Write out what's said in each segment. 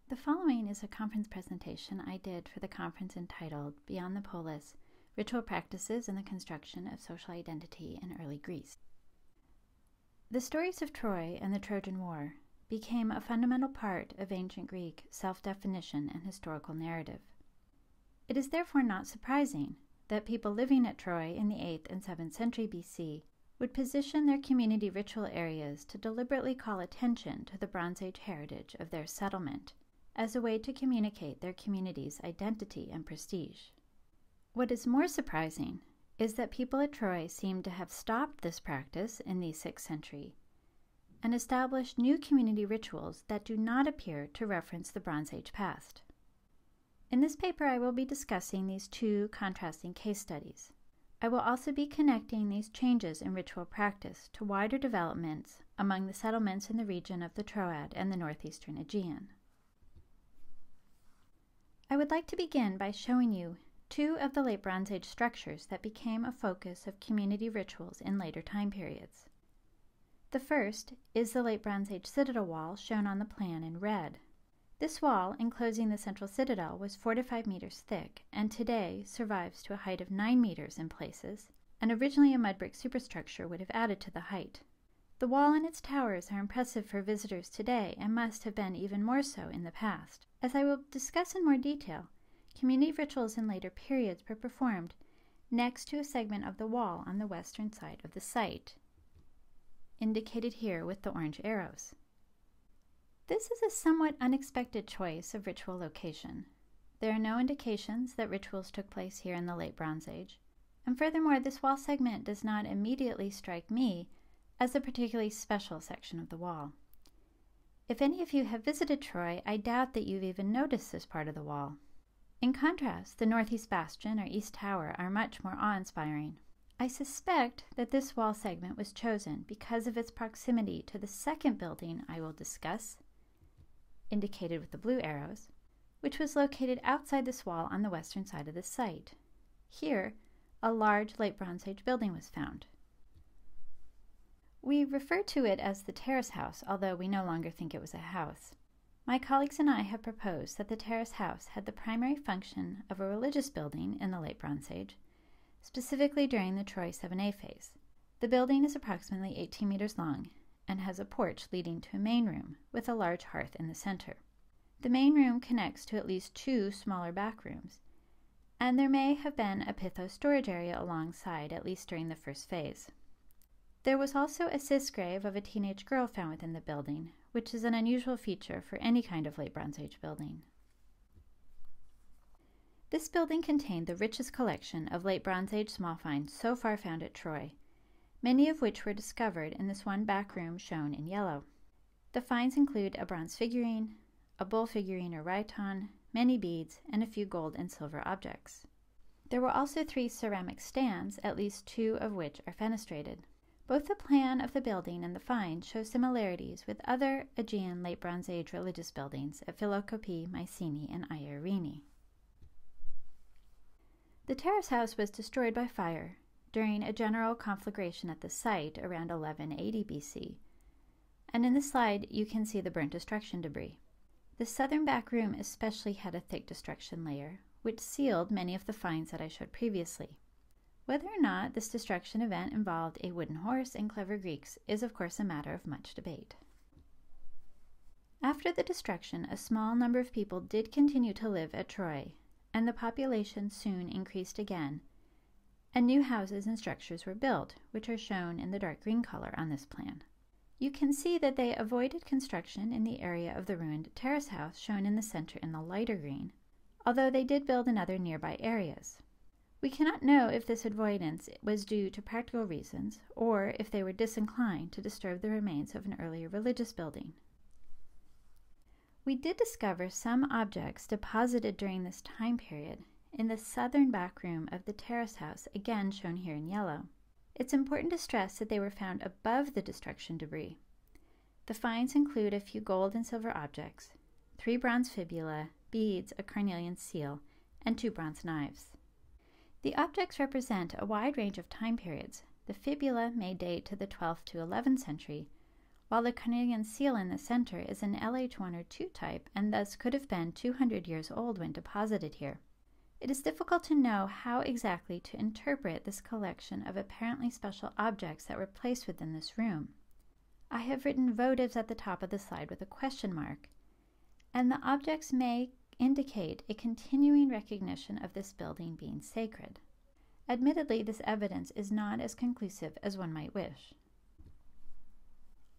The following is a conference presentation I did for the conference entitled Beyond the Polis, Ritual Practices in the Construction of Social Identity in Early Greece. The stories of Troy and the Trojan War became a fundamental part of ancient Greek self-definition and historical narrative. It is therefore not surprising that people living at Troy in the 8th and 7th century BC would position their community ritual areas to deliberately call attention to the Bronze Age heritage of their settlement as a way to communicate their community's identity and prestige. What is more surprising is that people at Troy seem to have stopped this practice in the 6th century and established new community rituals that do not appear to reference the Bronze Age past. In this paper, I will be discussing these two contrasting case studies. I will also be connecting these changes in ritual practice to wider developments among the settlements in the region of the Troad and the northeastern Aegean. I would like to begin by showing you two of the late Bronze Age structures that became a focus of community rituals in later time periods. The first is the late Bronze Age citadel wall shown on the plan in red. This wall, enclosing the central citadel, was 4 to 5 meters thick and today survives to a height of 9 meters in places, and originally a mud brick superstructure would have added to the height. The wall and its towers are impressive for visitors today and must have been even more so in the past. As I will discuss in more detail, community rituals in later periods were performed next to a segment of the wall on the western side of the site, indicated here with the orange arrows. This is a somewhat unexpected choice of ritual location. There are no indications that rituals took place here in the late Bronze Age, and furthermore, this wall segment does not immediately strike me as a particularly special section of the wall. If any of you have visited Troy, I doubt that you've even noticed this part of the wall. In contrast, the northeast bastion or east tower are much more awe-inspiring. I suspect that this wall segment was chosen because of its proximity to the second building I will discuss, indicated with the blue arrows, which was located outside this wall on the western side of the site. Here, a large late Bronze Age building was found. We refer to it as the terrace house, although we no longer think it was a house. My colleagues and I have proposed that the terrace house had the primary function of a religious building in the late Bronze Age, specifically during the Troy 7a phase. The building is approximately 18 meters long and has a porch leading to a main room with a large hearth in the center. The main room connects to at least 2 smaller back rooms, and there may have been a pithos storage area alongside, at least during the first phase. There was also a cis grave of a teenage girl found within the building, which is an unusual feature for any kind of late Bronze Age building. This building contained the richest collection of late Bronze Age small finds so far found at Troy, many of which were discovered in this one back room shown in yellow. The finds include a bronze figurine, a bull figurine or rhyton, many beads, and a few gold and silver objects. There were also 3 ceramic stands, at least 2 of which are fenestrated. Both the plan of the building and the find show similarities with other Aegean late Bronze Age religious buildings at Philokopi, Mycenae, and Iorini. The terrace house was destroyed by fire during a general conflagration at the site around 1180 BC, and in the slide you can see the burnt destruction debris. The southern back room especially had a thick destruction layer, which sealed many of the finds that I showed previously. Whether or not this destruction event involved a wooden horse and clever Greeks is of course a matter of much debate. After the destruction, a small number of people did continue to live at Troy, and the population soon increased again, and new houses and structures were built, which are shown in the dark green color on this plan. You can see that they avoided construction in the area of the ruined terrace house shown in the center in the lighter green, although they did build in other nearby areas. We cannot know if this avoidance was due to practical reasons or if they were disinclined to disturb the remains of an earlier religious building. We did discover some objects deposited during this time period in the southern back room of the terrace house, again shown here in yellow. It's important to stress that they were found above the destruction debris. The finds include a few gold and silver objects, 3 bronze fibula, beads, a carnelian seal, and 2 bronze knives. The objects represent a wide range of time periods. The fibula may date to the 12th to 11th century, while the carnelian seal in the center is an LH1 or 2 type and thus could have been 200 years old when deposited here. It is difficult to know how exactly to interpret this collection of apparently special objects that were placed within this room. I have written votives at the top of the slide with a question mark, and the objects may indicate a continuing recognition of this building being sacred. Admittedly, this evidence is not as conclusive as one might wish.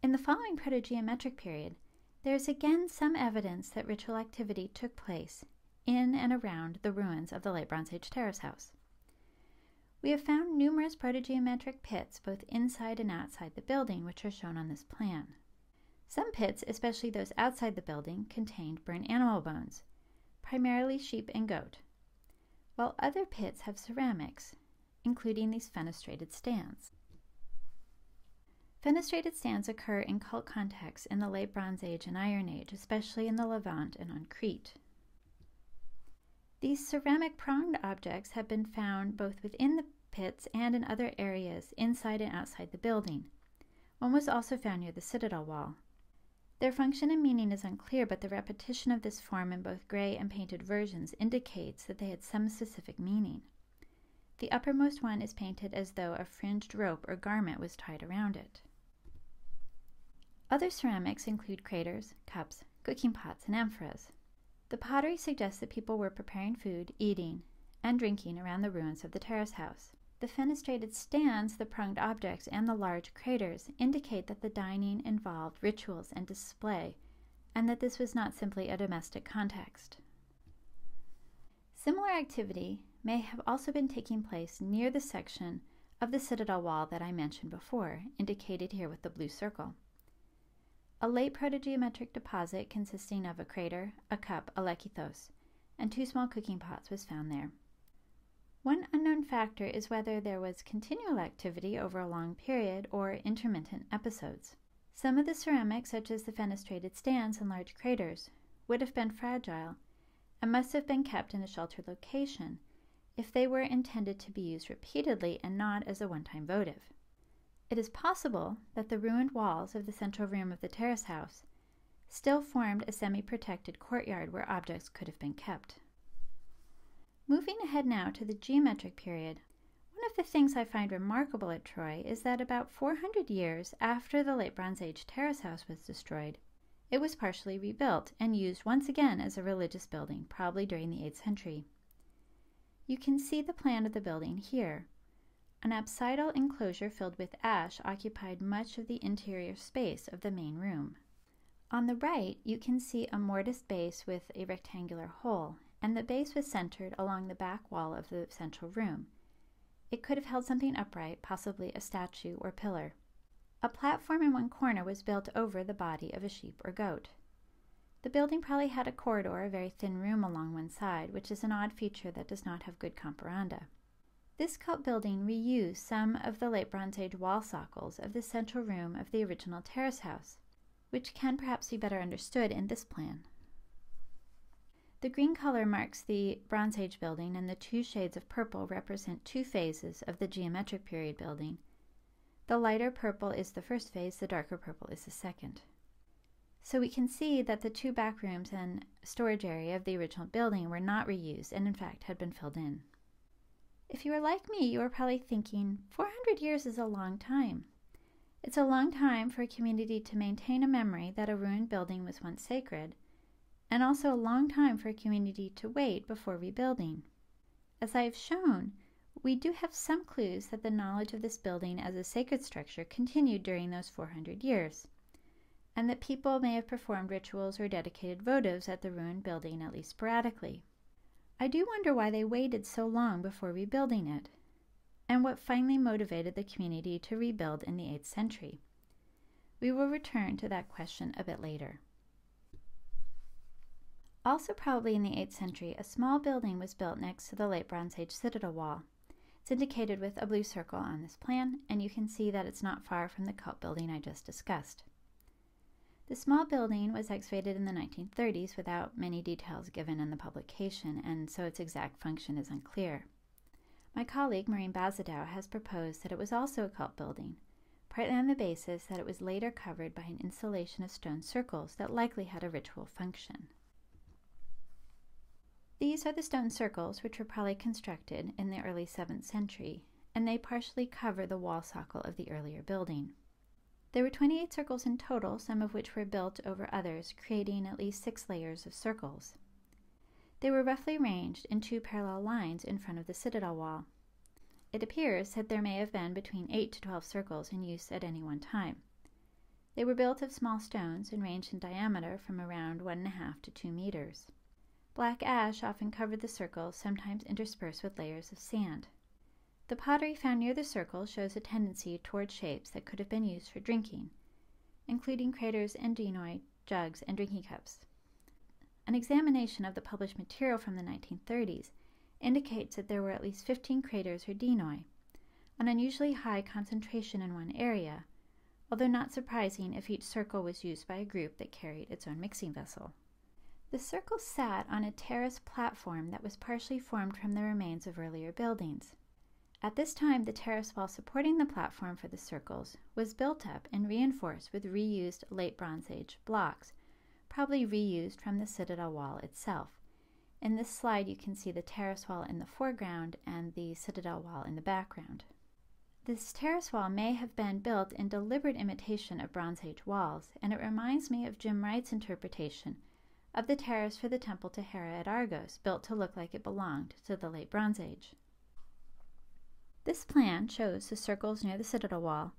In the following protogeometric period, there is again some evidence that ritual activity took place in and around the ruins of the Late Bronze Age terrace house. We have found numerous protogeometric pits both inside and outside the building, which are shown on this plan. Some pits, especially those outside the building, contained burnt animal bones, primarily sheep and goat, while other pits have ceramics, including these fenestrated stands. Fenestrated stands occur in cult contexts in the Late Bronze Age and Iron Age, especially in the Levant and on Crete. These ceramic pronged objects have been found both within the pits and in other areas inside and outside the building. One was also found near the citadel wall. Their function and meaning is unclear, but the repetition of this form in both gray and painted versions indicates that they had some specific meaning. The uppermost one is painted as though a fringed rope or garment was tied around it. Other ceramics include craters, cups, cooking pots, and amphoras. The pottery suggests that people were preparing food, eating, and drinking around the ruins of the terrace house. The fenestrated stands, the pronged objects, and the large craters indicate that the dining involved rituals and display, and that this was not simply a domestic context. Similar activity may have also been taking place near the section of the citadel wall that I mentioned before, indicated here with the blue circle. A late protogeometric deposit consisting of a crater, a cup, a lekithos, and 2 small cooking pots was found there. One unknown factor is whether there was continual activity over a long period or intermittent episodes. Some of the ceramics, such as the fenestrated stands and large craters, would have been fragile and must have been kept in a sheltered location if they were intended to be used repeatedly and not as a one-time votive. It is possible that the ruined walls of the central room of the terrace house still formed a semi-protected courtyard where objects could have been kept. Moving ahead now to the geometric period, one of the things I find remarkable at Troy is that about 400 years after the Late Bronze Age terrace house was destroyed, it was partially rebuilt and used once again as a religious building, probably during the 8th century. You can see the plan of the building here. An apsidal enclosure filled with ash occupied much of the interior space of the main room. On the right, you can see a mortised base with a rectangular hole, and the base was centered along the back wall of the central room. It could have held something upright, possibly a statue or pillar. A platform in one corner was built over the body of a sheep or goat. The building probably had a corridor, a very thin room along one side, which is an odd feature that does not have good comparanda. This cult building reused some of the Late Bronze Age wall sockles of the central room of the original terrace house, which can perhaps be better understood in this plan. The green color marks the Bronze Age building, and the 2 shades of purple represent 2 phases of the geometric period building. The lighter purple is the first phase, the darker purple is the second. So we can see that the 2 back rooms and storage area of the original building were not reused and in fact had been filled in. If you are like me, you are probably thinking, 400 years is a long time. It's a long time for a community to maintain a memory that a ruined building was once sacred, and also a long time for a community to wait before rebuilding. As I have shown, we do have some clues that the knowledge of this building as a sacred structure continued during those 400 years, and that people may have performed rituals or dedicated votives at the ruined building at least sporadically. I do wonder why they waited so long before rebuilding it, and what finally motivated the community to rebuild in the 8th century. We will return to that question a bit later. Also probably in the 8th century, a small building was built next to the Late Bronze Age citadel wall. It's indicated with a blue circle on this plan, and you can see that it's not far from the cult building I just discussed. The small building was excavated in the 1930s without many details given in the publication, and so its exact function is unclear. My colleague, Maureen Bazadow, has proposed that it was also a cult building, partly on the basis that it was later covered by an installation of stone circles that likely had a ritual function. These are the stone circles which were probably constructed in the early 7th century, and they partially cover the wall socle of the earlier building. There were 28 circles in total, some of which were built over others, creating at least 6 layers of circles. They were roughly arranged in 2 parallel lines in front of the citadel wall. It appears that there may have been between 8 to 12 circles in use at any one time. They were built of small stones and ranged in diameter from around 1.5 to 2 meters. Black ash often covered the circles, sometimes interspersed with layers of sand. The pottery found near the circle shows a tendency toward shapes that could have been used for drinking, including craters and denoi, jugs, and drinking cups. An examination of the published material from the 1930s indicates that there were at least 15 craters or denoi, an unusually high concentration in one area, although not surprising if each circle was used by a group that carried its own mixing vessel. The circle sat on a terrace platform that was partially formed from the remains of earlier buildings. At this time, the terrace wall supporting the platform for the circles was built up and reinforced with reused late Bronze Age blocks, probably reused from the citadel wall itself. In this slide, you can see the terrace wall in the foreground and the citadel wall in the background. This terrace wall may have been built in deliberate imitation of Bronze Age walls, and it reminds me of Jim Wright's interpretation of the terrace for the temple to Hera at Argos, built to look like it belonged to the late Bronze Age. This plan shows the circles near the citadel wall,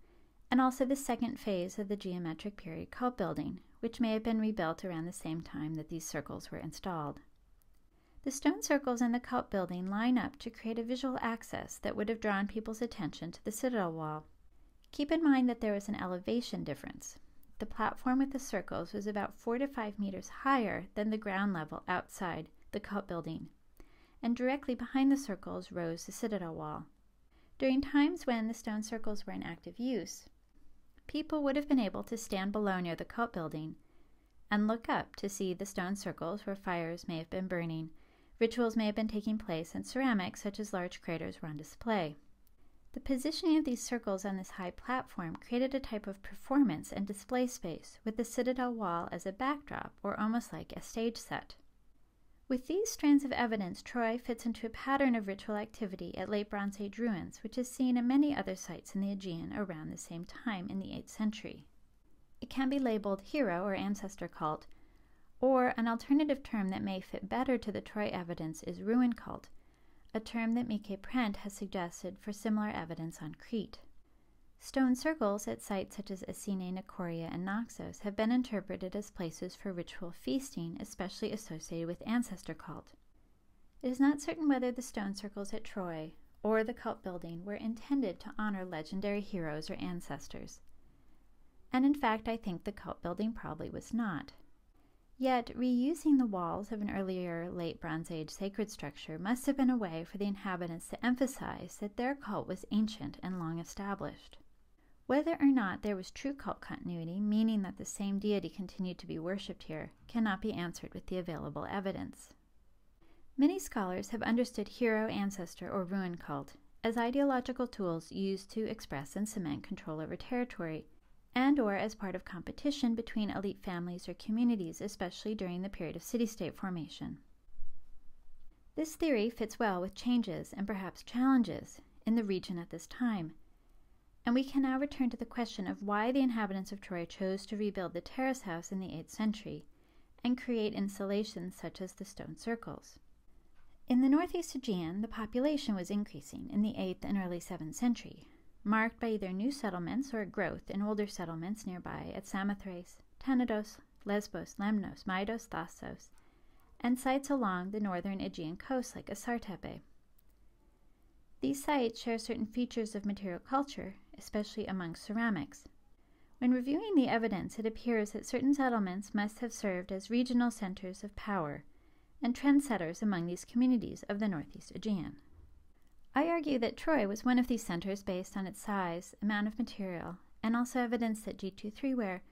and also the second phase of the geometric period cult building, which may have been rebuilt around the same time that these circles were installed. The stone circles in the cult building line up to create a visual access that would have drawn people's attention to the citadel wall. Keep in mind that there was an elevation difference. The platform with the circles was about 4 to 5 meters higher than the ground level outside the cult building, and directly behind the circles rose the citadel wall. During times when the stone circles were in active use, people would have been able to stand below near the cult building and look up to see the stone circles where fires may have been burning, rituals may have been taking place, and ceramics such as large craters were on display. The positioning of these circles on this high platform created a type of performance and display space, with the citadel wall as a backdrop, or almost like a stage set. With these strands of evidence, Troy fits into a pattern of ritual activity at late Bronze Age ruins, which is seen in many other sites in the Aegean around the same time in the 8th century. It can be labeled hero or ancestor cult, or an alternative term that may fit better to the Troy evidence is ruin cult, a term that Mike Prent has suggested for similar evidence on Crete. Stone circles at sites such as Essene, Nicoria, and Naxos have been interpreted as places for ritual feasting, especially associated with ancestor cult. It is not certain whether the stone circles at Troy or the cult building were intended to honor legendary heroes or ancestors. And in fact, I think the cult building probably was not. Yet, reusing the walls of an earlier late Bronze Age sacred structure must have been a way for the inhabitants to emphasize that their cult was ancient and long established. Whether or not there was true cult continuity, meaning that the same deity continued to be worshipped here, cannot be answered with the available evidence. Many scholars have understood hero, ancestor, or ruin cult as ideological tools used to express and cement control over territory, and/or as part of competition between elite families or communities, especially during the period of city-state formation. This theory fits well with changes and perhaps challenges in the region at this time, and we can now return to the question of why the inhabitants of Troy chose to rebuild the terrace house in the 8th century and create installations such as the stone circles. In the northeast Aegean, the population was increasing in the 8th and early 7th century, marked by either new settlements or growth in older settlements nearby at Samothrace, Tenedos, Lesbos, Lemnos, Maidos, Thasos, and sites along the northern Aegean coast like Asartepe. These sites share certain features of material culture, especially among ceramics. When reviewing the evidence, it appears that certain settlements must have served as regional centers of power and trendsetters among these communities of the northeast Aegean. I argue that Troy was one of these centers based on its size, amount of material, and also evidence that G2-3 ware,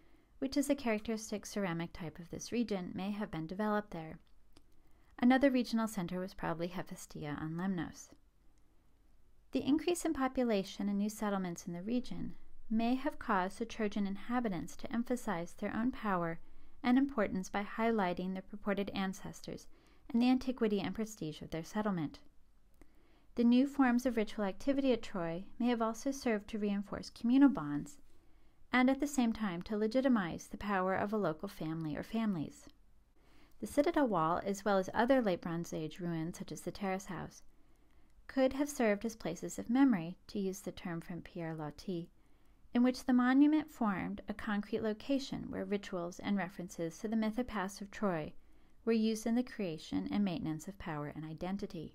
which is a characteristic ceramic type of this region, may have been developed there. Another regional center was probably Hephaestia on Lemnos. The increase in population and new settlements in the region may have caused the Trojan inhabitants to emphasize their own power and importance by highlighting their purported ancestors and the antiquity and prestige of their settlement. The new forms of ritual activity at Troy may have also served to reinforce communal bonds and at the same time to legitimize the power of a local family or families. The citadel wall, as well as other Late Bronze Age ruins such as the terrace house, could have served as places of memory, to use the term from Pierre Loti, in which the monument formed a concrete location where rituals and references to the myth and past of Troy were used in the creation and maintenance of power and identity.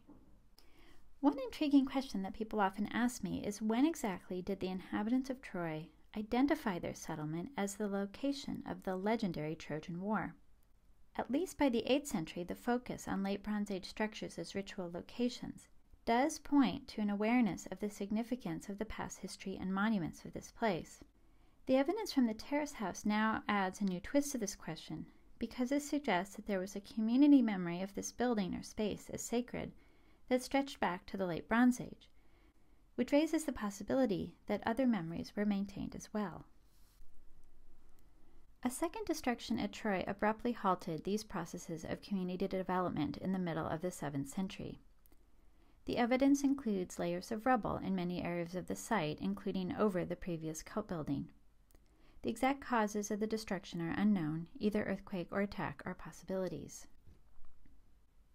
One intriguing question that people often ask me is, when exactly did the inhabitants of Troy identify their settlement as the location of the legendary Trojan War? At least by the 8th century, the focus on Late Bronze Age structures as ritual locations does point to an awareness of the significance of the past history and monuments of this place. The evidence from the terrace house now adds a new twist to this question, because it suggests that there was a community memory of this building or space as sacred that stretched back to the Late Bronze Age, which raises the possibility that other memories were maintained as well. A second destruction at Troy abruptly halted these processes of community development in the middle of the 7th century. The evidence includes layers of rubble in many areas of the site, including over the previous cult building. The exact causes of the destruction are unknown. Either earthquake or attack are possibilities.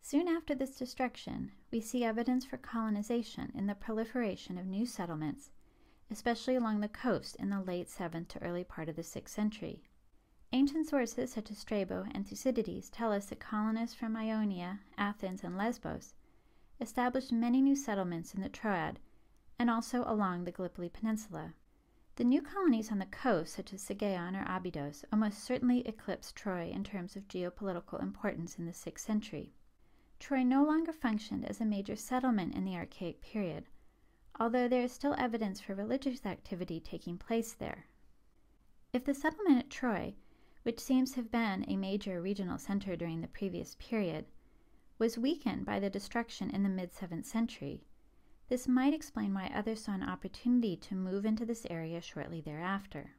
Soon after this destruction, we see evidence for colonization in the proliferation of new settlements, especially along the coast in the late 7th to early part of the 6th century. Ancient sources such as Strabo and Thucydides tell us that colonists from Ionia, Athens, and Lesbos established many new settlements in the Troad and also along the Gallipoli Peninsula. The new colonies on the coast, such as Sagaeon or Abydos, almost certainly eclipsed Troy in terms of geopolitical importance in the 6th century. Troy no longer functioned as a major settlement in the Archaic period, although there is still evidence for religious activity taking place there. If the settlement at Troy, which seems to have been a major regional center during the previous period, was weakened by the destruction in the mid-7th century, this might explain why others saw an opportunity to move into this area shortly thereafter.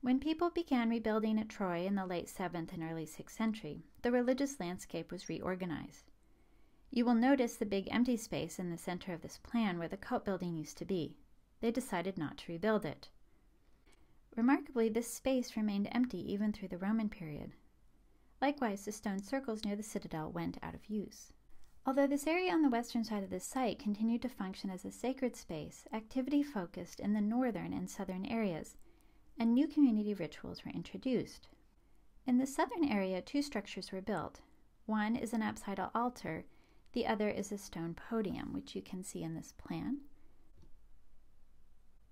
When people began rebuilding at Troy in the late 7th and early 6th century, the religious landscape was reorganized. You will notice the big empty space in the center of this plan where the cult building used to be. They decided not to rebuild it. Remarkably, this space remained empty even through the Roman period. Likewise, the stone circles near the citadel went out of use. Although this area on the western side of the site continued to function as a sacred space, activity focused in the northern and southern areas, and new community rituals were introduced. In the southern area, two structures were built. One is an apsidal altar, the other is a stone podium, which you can see in this plan.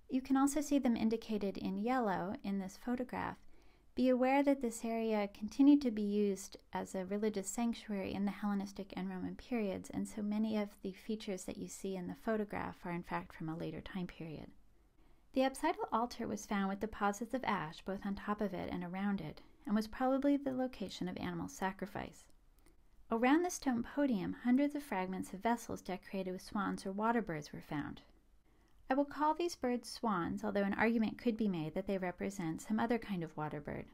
You can also see them indicated in yellow in this photograph. Be aware that this area continued to be used as a religious sanctuary in the Hellenistic and Roman periods, and so many of the features that you see in the photograph are in fact from a later time period. The apsidal altar was found with deposits of ash both on top of it and around it, and was probably the location of animal sacrifice. Around the stone podium, hundreds of fragments of vessels decorated with swans or water birds were found. I will call these birds swans, although an argument could be made that they represent some other kind of water bird.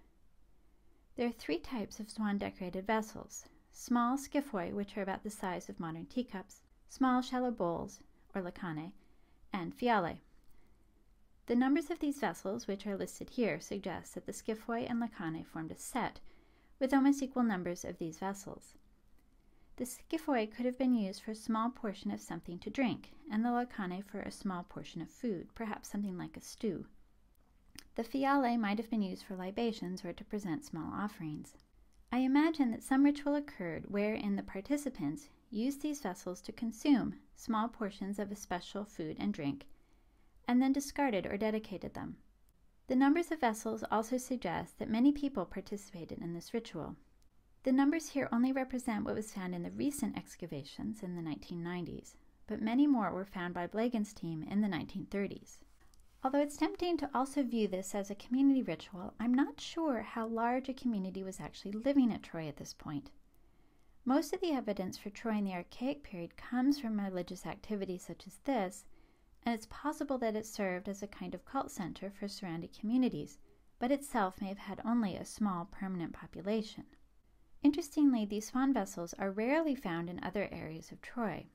There are three types of swan-decorated vessels: small skiphoi, which are about the size of modern teacups, small shallow bowls, or lacane, and fiale. The numbers of these vessels, which are listed here, suggest that the skiphoi and lacane formed a set, with almost equal numbers of these vessels. The skiphoi could have been used for a small portion of something to drink, and the lacane for a small portion of food, perhaps something like a stew. The fiale might have been used for libations or to present small offerings. I imagine that some ritual occurred wherein the participants used these vessels to consume small portions of a special food and drink, and then discarded or dedicated them. The numbers of vessels also suggest that many people participated in this ritual. The numbers here only represent what was found in the recent excavations in the 1990s, but many more were found by Blagan's team in the 1930s. Although it's tempting to also view this as a community ritual, I'm not sure how large a community was actually living at Troy at this point. Most of the evidence for Troy in the Archaic period comes from religious activities such as this, and it's possible that it served as a kind of cult center for surrounding communities, but itself may have had only a small permanent population. Interestingly, these swan vessels are rarely found in other areas of Troy.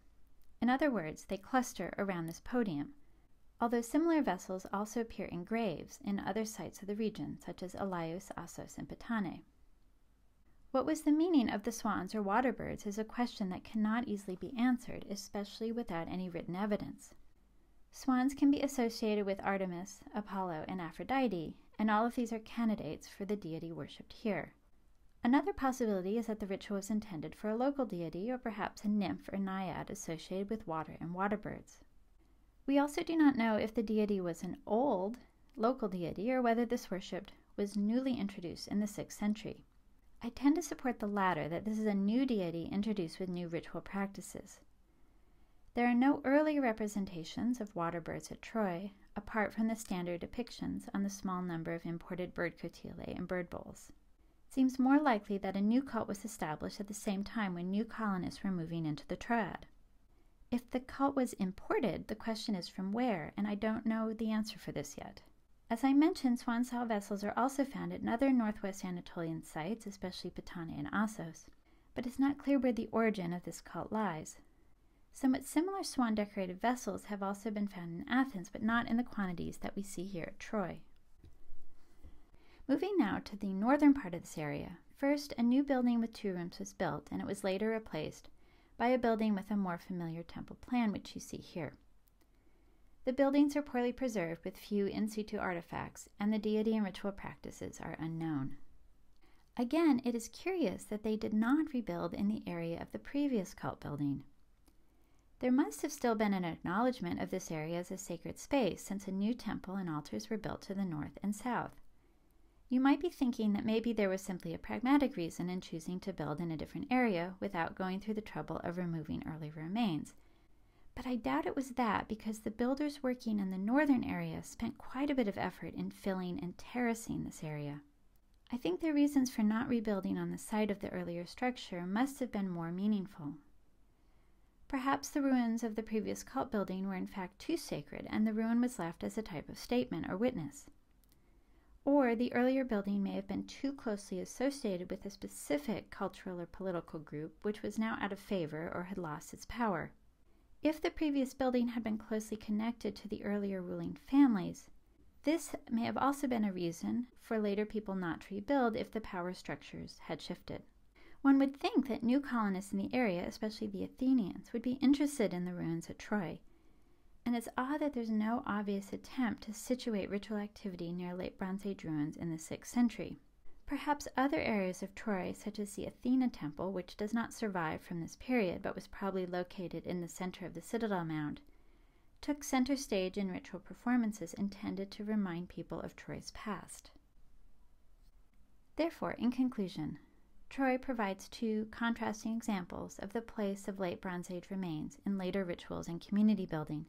In other words, they cluster around this podium, although similar vessels also appear in graves in other sites of the region, such as Alaios, Assos, and Pitane. What was the meaning of the swans or water birds is a question that cannot easily be answered, especially without any written evidence. Swans can be associated with Artemis, Apollo, and Aphrodite, and all of these are candidates for the deity worshipped here. Another possibility is that the ritual was intended for a local deity or perhaps a nymph or naiad associated with water and water birds. We also do not know if the deity was an old, local deity or whether this worship was newly introduced in the 6th century. I tend to support the latter, that this is a new deity introduced with new ritual practices. There are no early representations of water birds at Troy, apart from the standard depictions on the small number of imported bird cotylae and bird bowls. It seems more likely that a new cult was established at the same time when new colonists were moving into the Troad. If the cult was imported, the question is from where, and I don't know the answer for this yet. As I mentioned, swan-style vessels are also found at other northwest Anatolian sites, especially Pitane and Assos, but it's not clear where the origin of this cult lies. Somewhat similar swan-decorated vessels have also been found in Athens, but not in the quantities that we see here at Troy. Moving now to the northern part of this area, first a new building with 2 rooms was built, and it was later replaced by a building with a more familiar temple plan, which you see here. The buildings are poorly preserved with few in situ artifacts, and the deity and ritual practices are unknown. Again, it is curious that they did not rebuild in the area of the previous cult building. There must have still been an acknowledgement of this area as a sacred space, since a new temple and altars were built to the north and south. You might be thinking that maybe there was simply a pragmatic reason in choosing to build in a different area without going through the trouble of removing early remains. But I doubt it was that, because the builders working in the northern area spent quite a bit of effort in filling and terracing this area. I think the reasons for not rebuilding on the site of the earlier structure must have been more meaningful. Perhaps the ruins of the previous cult building were in fact too sacred, and the ruin was left as a type of statement or witness. Or the earlier building may have been too closely associated with a specific cultural or political group, which was now out of favor or had lost its power. If the previous building had been closely connected to the earlier ruling families, this may have also been a reason for later people not to rebuild if the power structures had shifted. One would think that new colonists in the area, especially the Athenians, would be interested in the ruins at Troy, and it's odd that there's no obvious attempt to situate ritual activity near late Bronze Age ruins in the 6th century. Perhaps other areas of Troy, such as the Athena temple, which does not survive from this period but was probably located in the center of the citadel mound, took center stage in ritual performances intended to remind people of Troy's past. Therefore, in conclusion, Troy provides 2 contrasting examples of the place of late Bronze Age remains in later rituals and community building.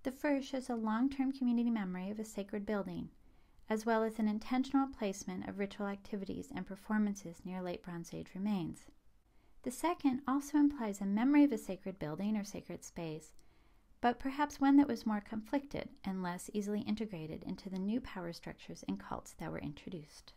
The first shows a long-term community memory of a sacred building, as well as an intentional placement of ritual activities and performances near late Bronze Age remains. The second also implies a memory of a sacred building or sacred space, but perhaps one that was more conflicted and less easily integrated into the new power structures and cults that were introduced.